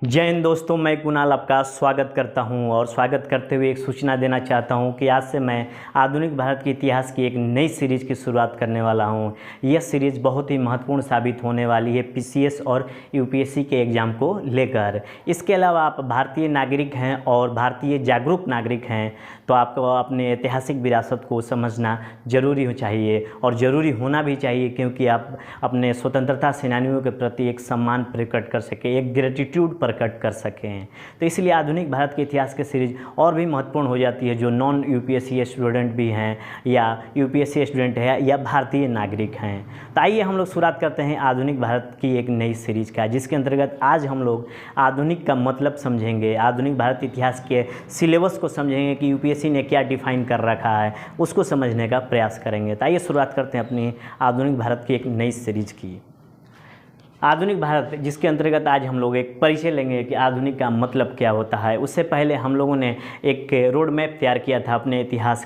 जय हिंद दोस्तों, मैं कुणाल आपका स्वागत करता हूं और स्वागत करते हुए एक सूचना देना चाहता हूं कि आज से मैं आधुनिक भारत के इतिहास की एक नई सीरीज़ की शुरुआत करने वाला हूं। यह सीरीज़ बहुत ही महत्वपूर्ण साबित होने वाली है पीसीएस और यूपीएससी के एग्ज़ाम को लेकर। इसके अलावा आप भारतीय नागरिक हैं और भारतीय जागरूक नागरिक हैं तो आपको अपने ऐतिहासिक विरासत को समझना ज़रूरी हो चाहिए और ज़रूरी होना भी चाहिए, क्योंकि आप अपने स्वतंत्रता सेनानियों के प्रति एक सम्मान प्रकट कर सकें, एक ग्रेटिट्यूड प्रकट कर सकें। तो इसलिए आधुनिक भारत के इतिहास की सीरीज और भी महत्वपूर्ण हो जाती है जो नॉन यूपीएससी स्टूडेंट भी हैं या यूपीएससी स्टूडेंट है या भारतीय नागरिक हैं। तो आइए हम लोग शुरुआत करते हैं आधुनिक भारत की एक नई सीरीज का, जिसके अंतर्गत आज हम लोग आधुनिक का मतलब समझेंगे, आधुनिक भारत इतिहास के सिलेबस को समझेंगे कि यूपीएससी ने क्या डिफाइन कर रखा है, उसको समझने का प्रयास करेंगे। तो आइए शुरुआत करते हैं अपनी आधुनिक भारत की एक नई सीरीज की। आधुनिक भारत, जिसके अंतर्गत आज हम लोग एक परिचय लेंगे कि आधुनिक का मतलब क्या होता है। उससे पहले हम लोगों ने एक रोड मैप तैयार किया था अपने इतिहास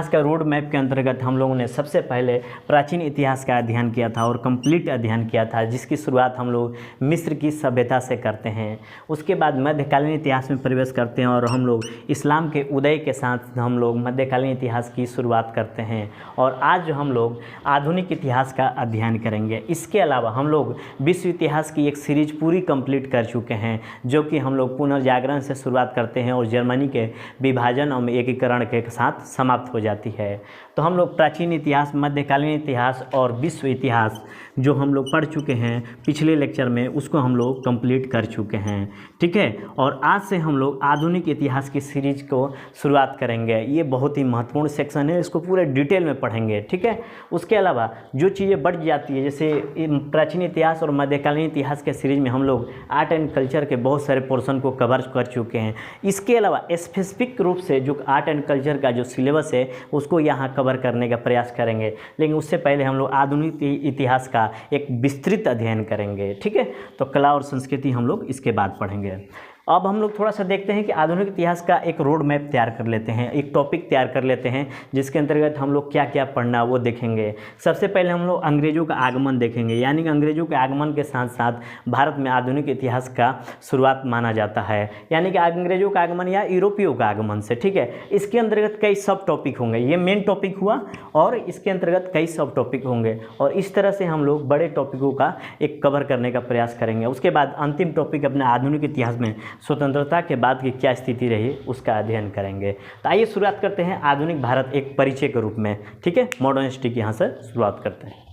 का रोड मैप के अंतर्गत हम लोगों ने सबसे पहले प्राचीन इतिहास का अध्ययन किया था और कंप्लीट अध्ययन किया था, जिसकी शुरुआत हम लोग मिस्र की सभ्यता से करते हैं। उसके बाद मध्यकालीन इतिहास में प्रवेश करते हैं और हम लोग इस्लाम के उदय के साथ हम लोग मध्यकालीन इतिहास की शुरुआत करते हैं और आज हम लोग आधुनिक इतिहास का अध्ययन करेंगे। इसके अलावा हम लोग विश्व इतिहास की एक सीरीज पूरी कंप्लीट कर चुके हैं, जो कि हम लोग पुनर्जागरण से शुरुआत करते हैं और जर्मनी के विभाजन और एकीकरण के साथ समाप्त हो जाती है। तो हम लोग प्राचीन इतिहास, मध्यकालीन इतिहास और विश्व इतिहास जो हम लोग पढ़ चुके हैं पिछले लेक्चर में, उसको हम लोग कंप्लीट कर चुके हैं, ठीक है। और आज से हम लोग आधुनिक इतिहास की सीरीज को शुरुआत करेंगे। ये बहुत ही महत्वपूर्ण सेक्शन है, इसको पूरे डिटेल में पढ़ेंगे, ठीक है। उसके अलावा जो चीज़ें बढ़ जाती है, जैसे प्राचीन इतिहास और मध्यकालीन इतिहास के सीरीज में हम लोग आर्ट एंड कल्चर के बहुत सारे पोर्शन को कवर कर चुके हैं। इसके अलावा स्पेसिफिक रूप से जो आर्ट एंड कल्चर का जो सिलेबस है उसको यहाँ कवर करने का प्रयास करेंगे, लेकिन उससे पहले हम लोग आधुनिक इतिहास का एक विस्तृत अध्ययन करेंगे, ठीक है। तो कला और संस्कृति हम लोग इसके बाद पढ़ेंगे। अब हम लोग थोड़ा सा देखते हैं कि आधुनिक इतिहास का एक रोड मैप तैयार कर लेते हैं, एक टॉपिक तैयार कर लेते हैं, जिसके अंतर्गत हम लोग क्या क्या पढ़ना वो देखेंगे। सबसे पहले हम लोग अंग्रेजों का आगमन देखेंगे, यानी कि अंग्रेजों के आगमन के साथ साथ भारत में आधुनिक इतिहास का शुरुआत माना जाता है, यानी कि अंग्रेजों का आगमन या यूरोपियों का आगमन से, ठीक है। इसके अंतर्गत कई सब टॉपिक होंगे, ये मेन टॉपिक हुआ और इसके अंतर्गत कई सब टॉपिक होंगे और इस तरह से हम लोग बड़े टॉपिकों का एक कवर करने का प्रयास करेंगे। उसके बाद अंतिम टॉपिक अपने आधुनिक इतिहास में स्वतंत्रता के बाद की क्या स्थिति रही उसका अध्ययन करेंगे। तो आइए शुरुआत करते हैं आधुनिक भारत एक परिचय के रूप में, ठीक है। मॉडर्न हिस्ट्री की यहाँ से शुरुआत करते हैं।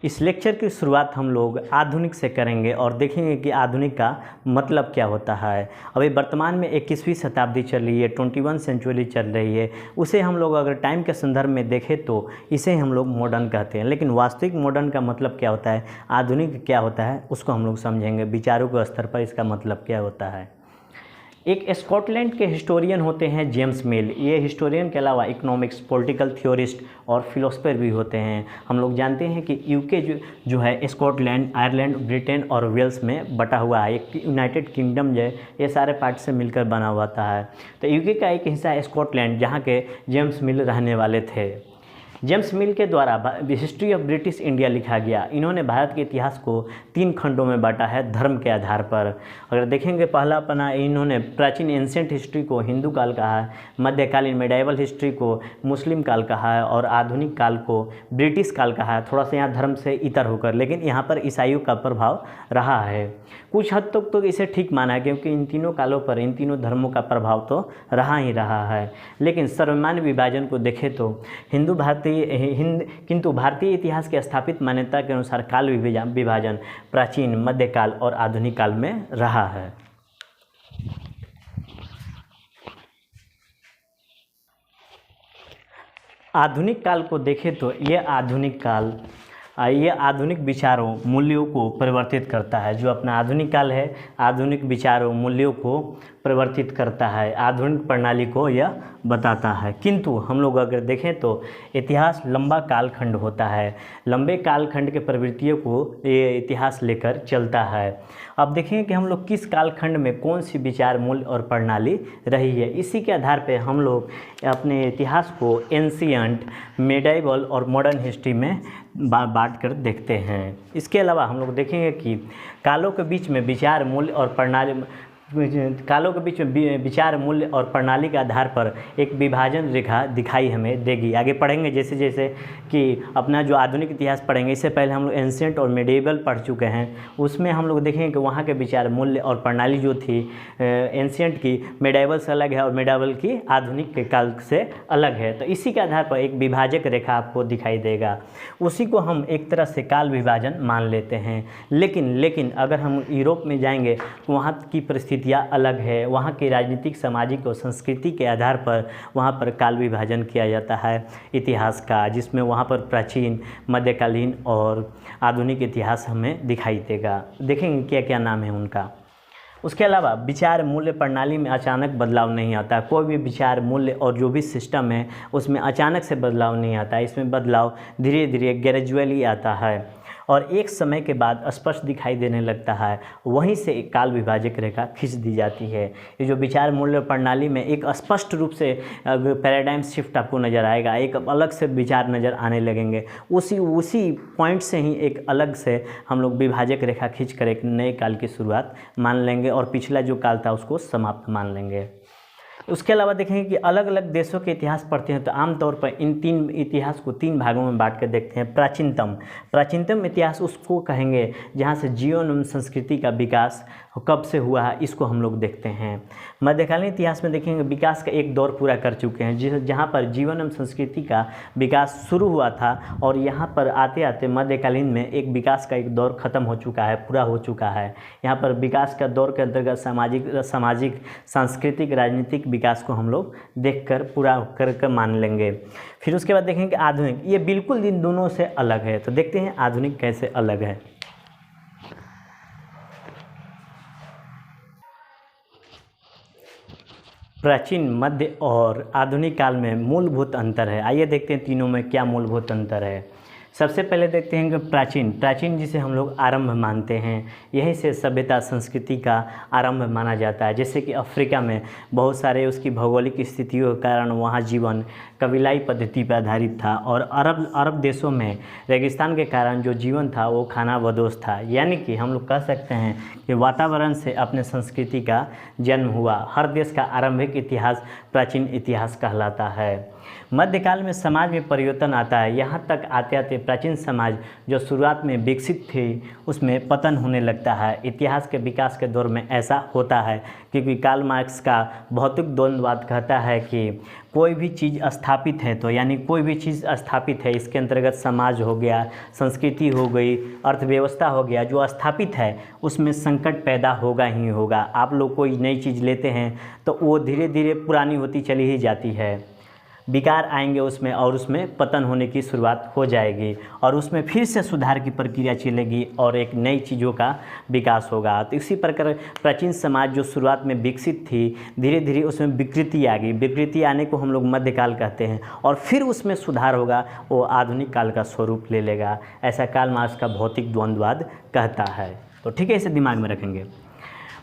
इस लेक्चर की शुरुआत हम लोग आधुनिक से करेंगे और देखेंगे कि आधुनिक का मतलब क्या होता है। अभी वर्तमान में 21वीं शताब्दी चल रही है, 21 सेंचुरी चल रही है, उसे हम लोग अगर टाइम के संदर्भ में देखें तो इसे हम लोग मॉडर्न कहते हैं। लेकिन वास्तविक मॉडर्न का मतलब क्या होता है, आधुनिक क्या होता है, उसको हम लोग समझेंगे। विचारों के स्तर पर इसका मतलब क्या होता है। एक स्कॉटलैंड के हिस्टोरियन होते हैं जेम्स मिल। ये हिस्टोरियन के अलावा इकोनॉमिक्स, पॉलिटिकल थ्योरिस्ट और फिलोसफर भी होते हैं। हम लोग जानते हैं कि यूके जो है स्कॉटलैंड, आयरलैंड, ब्रिटेन और वेल्स में बटा हुआ है। एक यूनाइटेड किंगडम जो है ये सारे पार्ट से मिलकर बना हुआ है। तो यूके का एक हिस्सा है स्कॉटलैंड, जहाँ के जेम्स मिल रहने वाले थे। जेम्स मिल के द्वारा हिस्ट्री ऑफ ब्रिटिश इंडिया लिखा गया। इन्होंने भारत के इतिहास को 3 खंडों में बांटा है धर्म के आधार पर। अगर देखेंगे, पहला पन्ना इन्होंने प्राचीन एंशिएंट हिस्ट्री को हिंदू काल कहा है, मध्यकालीन मेडाइवल हिस्ट्री को मुस्लिम काल कहा है और आधुनिक काल को ब्रिटिश काल कहा है। थोड़ा सा यहाँ धर्म से इतर होकर, लेकिन यहाँ पर ईसाइयों का प्रभाव रहा है। कुछ हद तक तो इसे ठीक माना है, क्योंकि इन तीनों कालों पर इन तीनों धर्मों का प्रभाव तो रहा ही रहा है। लेकिन सर्वमान्य विभाजन को देखें तो किंतु भारतीय इतिहास के स्थापित मान्यता के अनुसार काल विभाजन प्राचीन, मध्यकाल और आधुनिक काल में रहा है। आधुनिक काल को देखें तो ये आधुनिक विचारों, मूल्यों को परिवर्तित करता है। जो अपना आधुनिक काल है, आधुनिक विचारों, मूल्यों को परिवर्तित करता है, आधुनिक प्रणाली को यह बताता है। किंतु हम लोग अगर देखें तो इतिहास लंबा कालखंड होता है, लंबे कालखंड के प्रवृत्तियों को ये इतिहास लेकर चलता है। अब देखें कि हम लोग किस कालखंड में कौन सी विचार मूल्य और प्रणाली रही है, इसी के आधार पर हम लोग अपने इतिहास को एंशियंट, मेडाइवल और मॉडर्न हिस्ट्री में बांट कर देखते हैं। इसके अलावा हम लोग देखेंगे कि कालों के बीच में विचार मूल्य और प्रणाली कालों के बीच में विचार मूल्य और प्रणाली के आधार पर एक विभाजन रेखा दिखाई हमें देगी। आगे पढ़ेंगे जैसे जैसे कि अपना जो आधुनिक इतिहास पढ़ेंगे, इससे पहले हम लोग एंशिएंट और मेडिएवल पढ़ चुके हैं, उसमें हम लोग देखेंगे कि वहाँ के विचार मूल्य और प्रणाली जो थी एंशिएंट की मेडिएवल से अलग है और मेडिएवल की आधुनिक के काल से अलग है। तो इसी के आधार पर एक विभाजक रेखा आपको दिखाई देगा, उसी को हम एक तरह से काल विभाजन मान लेते हैं। लेकिन अगर हम यूरोप में जाएंगे तो वहाँ की परिस्थितियाँ अलग है, वहाँ की राजनीतिक, सामाजिक और संस्कृति के आधार पर वहाँ पर काल विभाजन किया जाता है इतिहास का, जिसमें वहाँ पर प्राचीन, मध्यकालीन और आधुनिक इतिहास हमें दिखाई देगा। देखेंगे क्या क्या नाम है उनका। उसके अलावा विचार मूल्य प्रणाली में अचानक बदलाव नहीं आता, कोई भी विचार मूल्य और जो भी सिस्टम है उसमें अचानक से बदलाव नहीं आता, इसमें बदलाव धीरे धीरे ग्रेजुअली आता है और एक समय के बाद स्पष्ट दिखाई देने लगता है। वहीं से एक काल विभाजक रेखा खींच दी जाती है। ये जो विचार मूल्य प्रणाली में एक स्पष्ट रूप से पैराडाइम शिफ्ट आपको नज़र आएगा, एक अलग से विचार नज़र आने लगेंगे, उसी पॉइंट से ही एक अलग से हम लोग विभाजक रेखा खींच कर एक नए काल की शुरुआत मान लेंगे और पिछला जो काल था उसको समाप्त मान लेंगे। उसके अलावा देखेंगे कि अलग अलग देशों के इतिहास पढ़ते हैं तो आमतौर पर इन तीन इतिहास को तीन भागों में बांट कर देखते हैं। प्राचीनतम इतिहास उसको कहेंगे जहाँ से जीवन एवं संस्कृति का विकास कब से हुआ है, इसको हम लोग देखते हैं। मध्यकालीन इतिहास में देखेंगे विकास का एक दौर पूरा कर चुके हैं, जहाँ पर जीवन एवं संस्कृति का विकास शुरू हुआ था और यहाँ पर आते आते मध्यकालीन में एक विकास का एक दौर खत्म हो चुका है, पूरा हो चुका है। यहाँ पर विकास का दौर के अंतर्गत सामाजिक, सांस्कृतिक, राजनीतिक विकास को हम लोग देखकर पूरा कर मान लेंगे। फिर उसके बाद देखेंगे आधुनिक, ये बिल्कुल इन दोनों से अलग है। तो देखते हैं आधुनिक कैसे अलग है। प्राचीन, मध्य और आधुनिक काल में मूलभूत अंतर है। आइए देखते हैं तीनों में क्या मूलभूत अंतर है। सबसे पहले देखते हैं कि प्राचीन जिसे हम लोग आरंभ मानते हैं, यहीं से सभ्यता संस्कृति का आरंभ माना जाता है। जैसे कि अफ्रीका में बहुत सारे उसकी भौगोलिक स्थितियों के कारण वहाँ जीवन कबीलाई पद्धति पर आधारित था और अरब देशों में रेगिस्तान के कारण जो जीवन था वो खानाबदोश था। यानी कि हम लोग कह सकते हैं कि वातावरण से अपने संस्कृति का जन्म हुआ। हर देश का आरंभिक इतिहास प्राचीन इतिहास कहलाता है। मध्यकाल में समाज में परिवर्तन आता है। यहाँ तक आते आते प्राचीन समाज जो शुरुआत में विकसित थी उसमें पतन होने लगता है। इतिहास के विकास के दौर में ऐसा होता है क्योंकि कार्ल मार्क्स का भौतिक द्वंद्ववाद कहता है कि कोई भी चीज़ स्थापित है तो यानी कोई भी चीज़ स्थापित है, इसके अंतर्गत समाज हो गया, संस्कृति हो गई, अर्थव्यवस्था हो गया, जो स्थापित है उसमें संकट पैदा होगा ही होगा। आप लोग कोई नई चीज़ लेते हैं तो वो धीरे धीरे पुरानी होती चली ही जाती है, विकार आएंगे उसमें और उसमें पतन होने की शुरुआत हो जाएगी और उसमें फिर से सुधार की प्रक्रिया चलेगी और एक नई चीज़ों का विकास होगा। तो इसी प्रकार प्राचीन समाज जो शुरुआत में विकसित थी धीरे धीरे उसमें विकृति आ गई। विकृति आने को हम लोग मध्यकाल कहते हैं और फिर उसमें सुधार होगा, वो आधुनिक काल का स्वरूप ले लेगा। ऐसा कार्ल मार्क्स का भौतिक द्वंद्ववाद कहता है। तो ठीक है, इसे दिमाग में रखेंगे।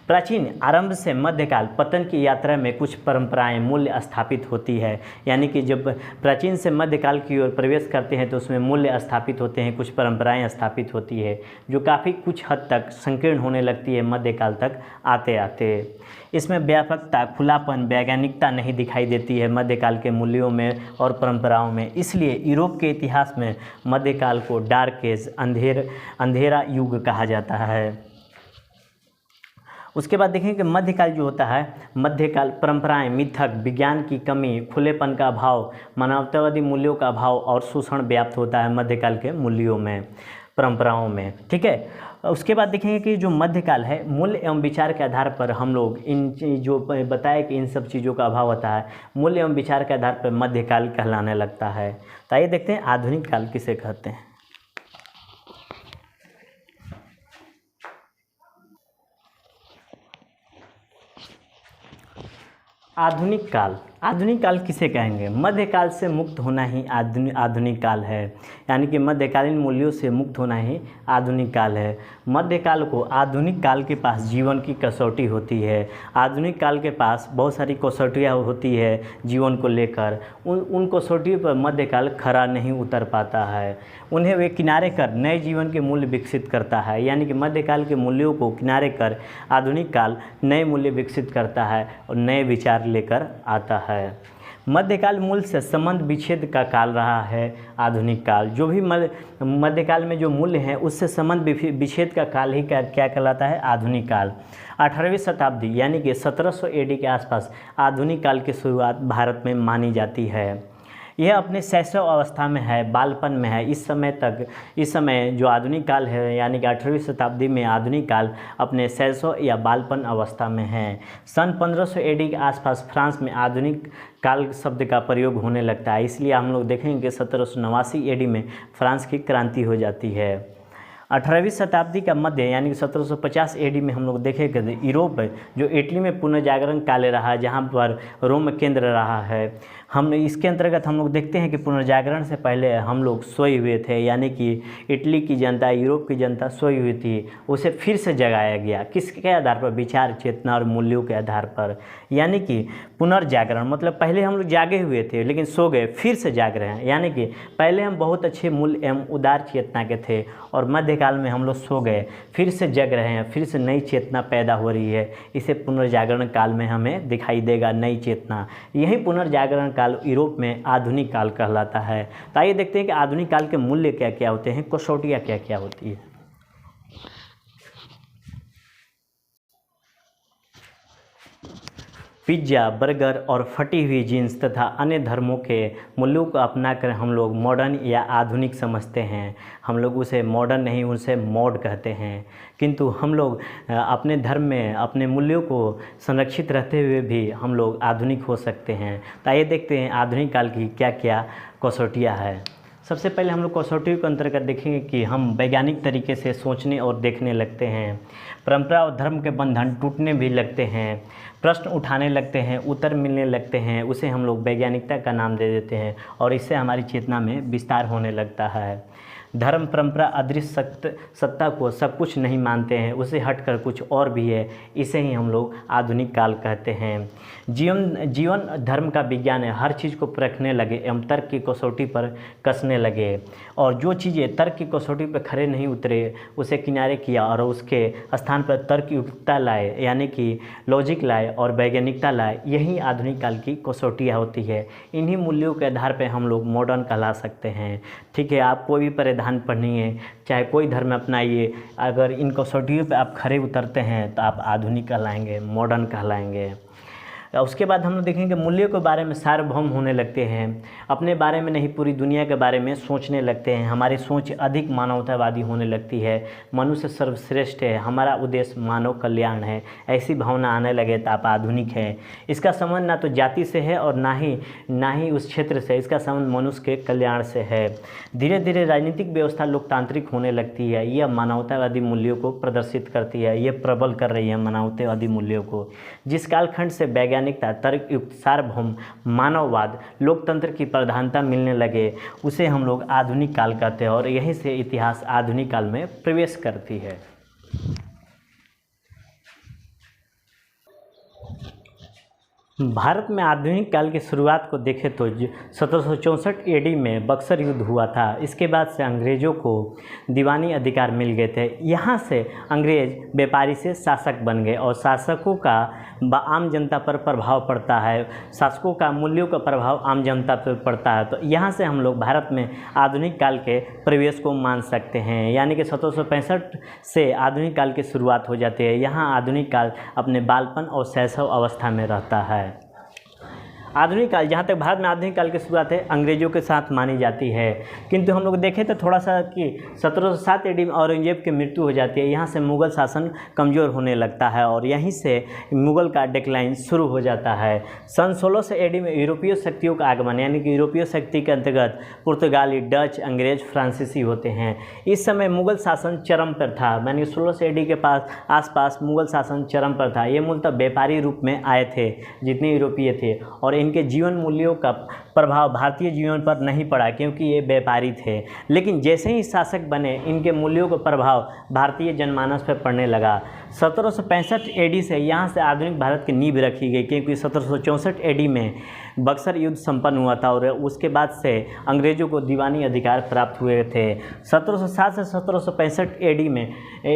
प्राचीन आरंभ से मध्यकाल पतन की यात्रा में कुछ परंपराएं मूल्य स्थापित होती है। यानी कि जब प्राचीन से मध्यकाल की ओर प्रवेश करते हैं तो उसमें मूल्य स्थापित होते हैं, कुछ परंपराएं स्थापित होती है जो काफ़ी कुछ हद तक संकीर्ण होने लगती है मध्यकाल तक आते आते। इसमें व्यापकता, खुलापन, वैज्ञानिकता नहीं दिखाई देती है मध्यकाल के मूल्यों में और परंपराओं में। इसलिए यूरोप के इतिहास में मध्यकाल को डार्क एज, अंधेरा युग कहा जाता है। उसके बाद देखें कि मध्यकाल जो होता है, मध्यकाल परंपराएं, मिथक, विज्ञान की कमी, खुलेपन का अभाव, मानवतावादी मूल्यों का अभाव और शोषण व्याप्त होता है मध्यकाल के मूल्यों में, परंपराओं में। ठीक है, उसके बाद देखेंगे कि जो मध्यकाल है मूल्य एवं विचार के आधार पर हम लोग इन जो बताया कि इन सब चीज़ों का अभाव होता है, मूल्य एवं विचार के आधार पर मध्यकाल कहलाने लगता है। तो आइए देखते हैं आधुनिक काल किसे कहते हैं। आधुनिक काल किसे कहेंगे? मध्यकाल से मुक्त होना ही आधुनिक काल है, यानी कि मध्यकालीन मूल्यों से मुक्त होना ही आधुनिक काल है। मध्यकाल को आधुनिक काल के पास जीवन की कसौटी होती है। आधुनिक काल के पास बहुत सारी कसौटियाँ होती है जीवन को लेकर। उन कसौटियों पर मध्यकाल खरा नहीं उतर पाता है। उन्हें वे किनारे कर नए जीवन के मूल्य विकसित करता है, यानी कि मध्यकाल के मूल्यों को किनारे कर आधुनिक काल नए मूल्य विकसित करता है और नए विचार लेकर आता है। मध्यकाल मूल से संबंध विच्छेद का काल रहा है आधुनिक काल। जो भी मध्यकाल में जो मूल्य हैं उससे संबंध विच्छेद का काल ही क्या कहलाता है? आधुनिक काल। 18वीं शताब्दी यानी कि 1700 AD के आसपास आधुनिक काल की शुरुआत भारत में मानी जाती है। यह अपने शैशव अवस्था में है, बालपन में है। इस समय जो आधुनिक काल है यानी कि 18वीं शताब्दी में आधुनिक काल अपने शैशव या बालपन अवस्था में है। सन 1500 AD के आसपास फ्रांस में आधुनिक काल शब्द का प्रयोग होने लगता है। इसलिए हम लोग देखेंगे कि 1789 AD में फ्रांस की क्रांति हो जाती है। 18वीं शताब्दी का मध्य यानी कि 1750 AD में हम लोग देखें कि यूरोप जो इटली में पुनर्जागरण काल रहा, जहाँ पर रोम केंद्र रहा है। हम इसके अंतर्गत हम लोग देखते हैं कि पुनर्जागरण से पहले हम लोग सोए हुए थे, यानी कि इटली की जनता, यूरोप की जनता सोई हुई थी। उसे फिर से जगाया गया। किसके आधार पर? विचार, चेतना और मूल्यों के आधार पर। यानी कि पुनर्जागरण मतलब पहले हम लोग जागे हुए थे लेकिन सो गए, फिर से जाग रहे हैं। यानी कि पहले हम बहुत अच्छे मूल्य एवं उदार चेतना के थे और मध्यकाल में हम लोग सो गए, फिर से जग रहे हैं, फिर से नई चेतना पैदा हो रही है। इसे पुनर्जागरण काल में हमें दिखाई देगा नई चेतना। यही पुनर्जागरण काल यूरोप में आधुनिक काल कहलाता है। तो आइए देखते हैं कि आधुनिक काल के मूल्य क्या क्या होते हैं, कसौटियाँ क्या क्या होती है। पिज्ज़ा, बर्गर और फटी हुई जीन्स तथा अन्य धर्मों के मूल्यों को अपनाकर हम लोग मॉडर्न या आधुनिक समझते हैं। हम लोग उसे मॉडर्न नहीं, उसे मॉड कहते हैं। किंतु हम लोग अपने धर्म में अपने मूल्यों को संरक्षित रहते हुए भी हम लोग आधुनिक हो सकते हैं। तो आइए देखते हैं आधुनिक काल की क्या क्या कसौटियाँ हैं। सबसे पहले हम लोग कसौटियों के अंतर्गत देखेंगे कि हम वैज्ञानिक तरीके से सोचने और देखने लगते हैं। परंपरा और धर्म के बंधन टूटने भी लगते हैं। प्रश्न उठाने लगते हैं, उत्तर मिलने लगते हैं। उसे हम लोग वैज्ञानिकता का नाम दे देते हैं और इससे हमारी चेतना में विस्तार होने लगता है। धर्म, परंपरा, अदृश्य सत्ता को सब कुछ नहीं मानते हैं, उसे हटकर कुछ और भी है। इसे ही हम लोग आधुनिक काल कहते हैं। जीवन धर्म का विज्ञान है। हर चीज़ को परखने लगे एवं तर्क की कसौटी पर कसने लगे और जो चीज़ें तर्क की कसौटी पर खरे नहीं उतरे उसे किनारे किया और उसके स्थान पर तर्कयुक्तता लाए, यानी कि लॉजिक लाए और वैज्ञानिकता लाए। यही आधुनिक काल की कसौटियाँ होती है। इन्हीं मूल्यों के आधार पर हम लोग मॉडर्न कहला सकते हैं। ठीक है, आप कोई भी परिधान पहनिए, चाहे कोई धर्म अपनाइए, अगर इन कसौटियों पे आप खरे उतरते हैं तो आप आधुनिक कहलाएंगे, मॉडर्न कहलाएंगे। उसके बाद हम लोग देखेंगे मूल्यों के बारे में सार्वभौम होने लगते हैं। अपने बारे में नहीं, पूरी दुनिया के बारे में सोचने लगते हैं। हमारी सोच अधिक मानवतावादी होने लगती है। मनुष्य सर्वश्रेष्ठ है, हमारा उद्देश्य मानव कल्याण है। ऐसी भावना आने लगे तो आप आधुनिक हैं। इसका संबंध ना तो जाति से है और ना ही उस क्षेत्र से। इसका संबंध मनुष्य के कल्याण से है। धीरे धीरे राजनीतिक व्यवस्था लोकतांत्रिक होने लगती है। यह मानवतावादी मूल्यों को प्रदर्शित करती है। यह प्रबल कर रही है मानवतावादी मूल्यों को। जिस कालखंड से वैज्ञानिकता, तर्कयुक्त, सार्वभौम, मानववाद, लोकतंत्र की प्रधानता मिलने लगे उसे हम लोग आधुनिक काल कहते हैं और यहीं से इतिहास आधुनिक काल में प्रवेश करती है। भारत में आधुनिक काल की शुरुआत को देखें तो 1764 AD में बक्सर युद्ध हुआ था। इसके बाद से अंग्रेज़ों को दीवानी अधिकार मिल गए थे। यहाँ से अंग्रेज़ व्यापारी से शासक बन गए और शासकों का आम जनता पर प्रभाव पड़ता है। शासकों का मूल्यों का प्रभाव आम जनता पर पड़ता है। तो यहाँ से हम लोग भारत में आधुनिक काल के प्रवेश को मान सकते हैं। यानी कि 1765 से आधुनिक काल की शुरुआत हो जाती है। यहाँ आधुनिक काल अपने बालपन और शैशव अवस्था में रहता है। आधुनिक काल, जहाँ तक भारत में आधुनिक काल की शुरुआत है अंग्रेजों के साथ मानी जाती है। किंतु हम लोग देखें तो थोड़ा सा कि 1707 AD में औरंगजेब की मृत्यु हो जाती है। यहाँ से मुग़ल शासन कमज़ोर होने लगता है और यहीं से मुग़ल का डिक्लाइन शुरू हो जाता है। सन 1600 AD में यूरोपीय शक्तियों का आगमन, यानी कि यूरोपीय शक्ति के अंतर्गत पुर्तगाली, डच, अंग्रेज, फ्रांसीसी होते हैं। इस समय मुग़ल शासन चरम पर था, यानी 1600 AD के आसपास मुग़ल शासन चरम पर था। ये मूलतः व्यापारी रूप में आए थे जितने यूरोपीय थे, और इनके जीवन मूल्यों का प्रभाव भारतीय जीवन पर नहीं पड़ा क्योंकि ये व्यापारी थे। लेकिन जैसे ही शासक बने इनके मूल्यों का प्रभाव भारतीय जनमानस पर पड़ने लगा। 1765 AD से यहाँ से आधुनिक भारत की नींव रखी गई, क्योंकि 1764 AD में बक्सर युद्ध संपन्न हुआ था और उसके बाद से अंग्रेज़ों को दीवानी अधिकार प्राप्त हुए थे। 1707 से 1765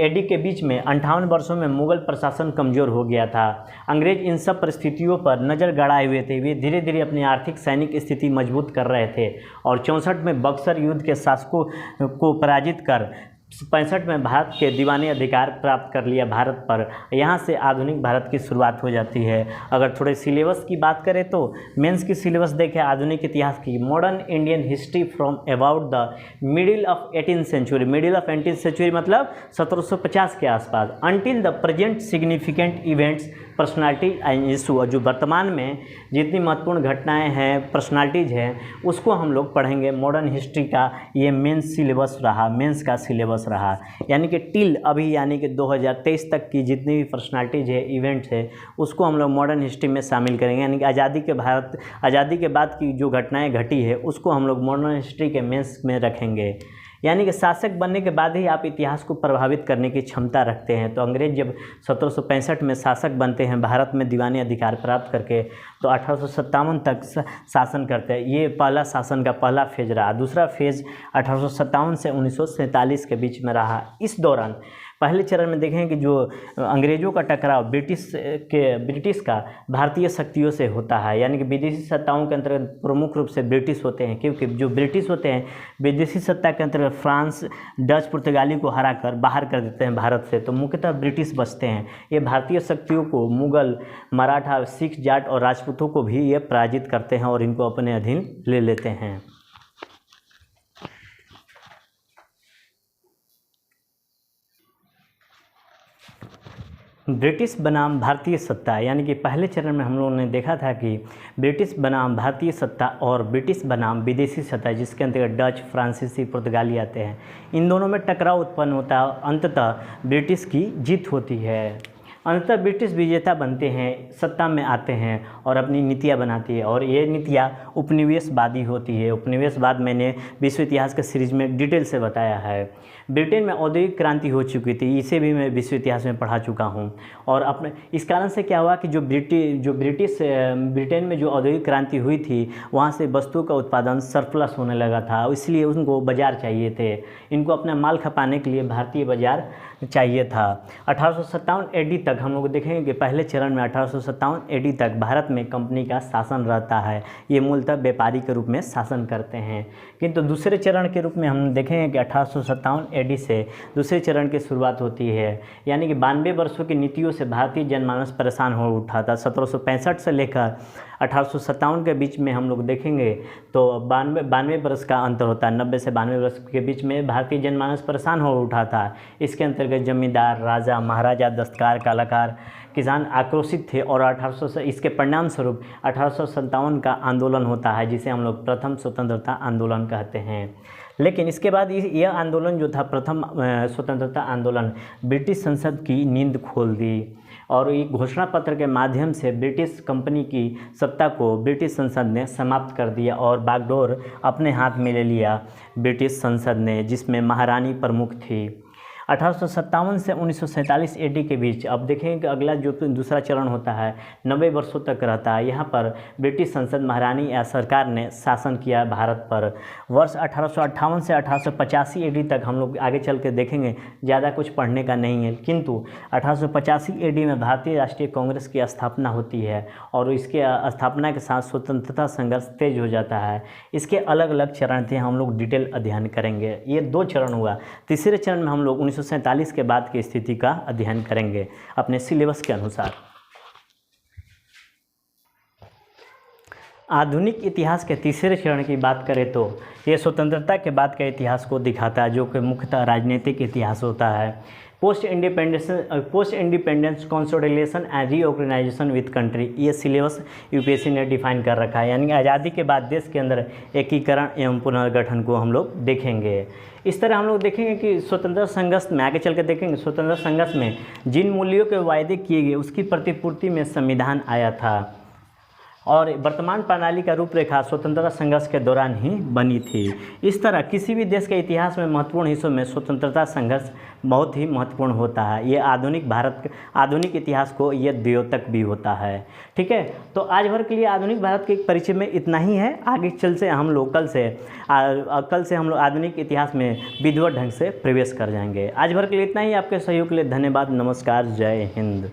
AD के बीच में 58 वर्षों में मुग़ल प्रशासन कमज़ोर हो गया था। अंग्रेज इन सब परिस्थितियों पर नज़र गड़ाए हुए थे। वे धीरे धीरे अपनी आर्थिक सैनिक स्थिति मजबूत कर रहे थे और 64 में बक्सर युद्ध के शासकों को पराजित कर 65 में भारत के दीवानी अधिकार प्राप्त कर लिया भारत पर। यहाँ से आधुनिक भारत की शुरुआत हो जाती है। अगर थोड़े सिलेबस की बात करें तो मेंस की सिलेबस देखें आधुनिक इतिहास की, modern Indian history from about the middle of 18th century, middle of 18th century मतलब 1750 के आसपास, until the present significant events, personality and issue. जो वर्तमान में जितनी महत्वपूर्ण घटनाएं हैं, पर्सनालिटीज़ हैं, उसको हम लोग पढ़ेंगे। मॉडर्न हिस्ट्री का ये मेंस सिलेबस रहा, मेंस का सिलेबस रहा, यानी कि टिल अभी यानी कि 2023 तक की जितनी भी पर्सनालिटीज़ है, इवेंट्स है, उसको हम लोग मॉडर्न हिस्ट्री में शामिल करेंगे। यानी कि आज़ादी के बाद की जो घटनाएं घटी है उसको हम लोग मॉडर्न हिस्ट्री के मेंस में रखेंगे। यानी कि शासक बनने के बाद ही आप इतिहास को प्रभावित करने की क्षमता रखते हैं। तो अंग्रेज जब 1765 में शासक बनते हैं भारत में दीवानी अधिकार प्राप्त करके, तो 1857 तक शासन करते हैं। ये पहला शासन का पहला फेज रहा। दूसरा फेज 1857 से 1947 के बीच में रहा। इस दौरान पहले चरण में देखें कि जो अंग्रेज़ों का टकराव ब्रिटिश का भारतीय शक्तियों से होता है, यानी कि विदेशी सत्ताओं के अंतर्गत प्रमुख रूप से ब्रिटिश होते हैं, क्योंकि जो ब्रिटिश होते हैं विदेशी सत्ता के अंतर्गत फ्रांस, डच, पुर्तगाली को हराकर बाहर कर देते हैं भारत से, तो मुख्यतः ब्रिटिश बचते हैं। ये भारतीय शक्तियों को मुग़ल, मराठा, सिख, जाट और राजपूतों को भी ये पराजित करते हैं और इनको अपने अधीन ले लेते हैं। ब्रिटिश बनाम भारतीय सत्ता, यानी कि पहले चरण में हम लोगों ने देखा था कि ब्रिटिश बनाम भारतीय सत्ता और ब्रिटिश बनाम विदेशी सत्ता, जिसके अंतर्गत डच, फ्रांसीसी, पुर्तगाली आते हैं, इन दोनों में टकराव उत्पन्न होता है। अंततः ब्रिटिश की जीत होती है। अंततः ब्रिटिश विजेता बनते हैं, सत्ता में आते हैं और अपनी नीतियाँ बनाती है, और ये नीतियाँ उपनिवेशवादी होती है। उपनिवेशवाद मैंने विश्व इतिहास के सीरीज में डिटेल से बताया है। ब्रिटेन में औद्योगिक क्रांति हो चुकी थी, इसे भी मैं विश्व इतिहास में पढ़ा चुका हूँ। और अपने इस कारण से क्या हुआ कि जो ब्रिटेन में जो औद्योगिक क्रांति हुई थी, वहाँ से वस्तुओं का उत्पादन सरप्लस होने लगा था, इसलिए उनको बाज़ार चाहिए थे। इनको अपना माल खपाने के लिए भारतीय बाज़ार चाहिए था। 1857 AD तक हम लोग देखेंगे कि पहले चरण में 1857 AD तक भारत में कंपनी का शासन रहता है। ये मूलतः व्यापारी के रूप में शासन करते हैं। किंतु दूसरे चरण के रूप में हम देखेंगे कि 1857 AD से दूसरे चरण की शुरुआत होती है, यानी कि 92 वर्षों की नीतियों से भारतीय जनमानस परेशान हो उठा था। 1765 से लेकर 1857 के बीच में हम लोग देखेंगे तो 92 वर्ष का अंतर होता है। 90 से 92 वर्ष के बीच में भारतीय जनमानस परेशान हो उठा था। इसके अंतर्गत जमींदार, राजा, महाराजा, दस्तकार, कलाकार, किसान आक्रोशित थे और 1800 से इसके परिणाम स्वरूप 1857 का आंदोलन होता है, जिसे हम लोग प्रथम स्वतंत्रता आंदोलन कहते हैं। लेकिन इसके बाद यह आंदोलन जो था, प्रथम स्वतंत्रता आंदोलन, ब्रिटिश संसद की नींद खोल दी और एक घोषणा पत्र के माध्यम से ब्रिटिश कंपनी की सत्ता को ब्रिटिश संसद ने समाप्त कर दिया और बागडोर अपने हाथ में ले लिया ब्रिटिश संसद ने, जिसमें महारानी प्रमुख थी। 1857 से 1947 AD के बीच अब देखेंगे कि अगला जो दूसरा चरण होता है 90 वर्षों तक रहता है। यहाँ पर ब्रिटिश संसद, महारानी या सरकार ने शासन किया भारत पर। वर्ष 1858 से 1885 AD तक हम लोग आगे चल के देखेंगे, ज़्यादा कुछ पढ़ने का नहीं है, किंतु 1885 AD में भारतीय राष्ट्रीय कांग्रेस की स्थापना होती है और इसके स्थापना के साथ स्वतंत्रता संघर्ष तेज हो जाता है। इसके अलग अलग चरण थे, हम लोग डिटेल अध्ययन करेंगे। ये 2 चरण हुआ। तीसरे चरण में हम लोग 1947 के बाद की स्थिति का अध्ययन करेंगे अपने सिलेबस के अनुसार। आधुनिक इतिहास के तीसरे चरण की बात करें तो ये स्वतंत्रता के बाद के इतिहास को दिखाता है, जो कि मुख्यतः राजनीतिक इतिहास होता है। Post independence consolidation and reorganisation with country, ये सिलेबस यूपीएससी ने डिफाइन कर रखा है, यानी आज़ादी के बाद देश के अंदर एकीकरण एवं पुनर्गठन को हम लोग देखेंगे। इस तरह हम लोग देखेंगे कि स्वतंत्रता संघर्ष में आगे चल के देखेंगे, स्वतंत्रता संघर्ष में जिन मूल्यों के वायदे किए गए उसकी प्रतिपूर्ति में संविधान आया था, और वर्तमान प्रणाली का रूपरेखा स्वतंत्रता संघर्ष के दौरान ही बनी थी। इस तरह किसी भी देश के इतिहास में महत्वपूर्ण हिस्सों में स्वतंत्रता संघर्ष बहुत ही महत्वपूर्ण होता है। ये आधुनिक इतिहास को ये द्योतक भी होता है। ठीक है, तो आज भर के लिए आधुनिक भारत के परिचय में इतना ही है। आगे कल से हम लोग आधुनिक इतिहास में विधिवत ढंग से प्रवेश कर जाएंगे। आज भर के लिए इतना ही। आपके सहयोग के लिए धन्यवाद। नमस्कार, जय हिंद।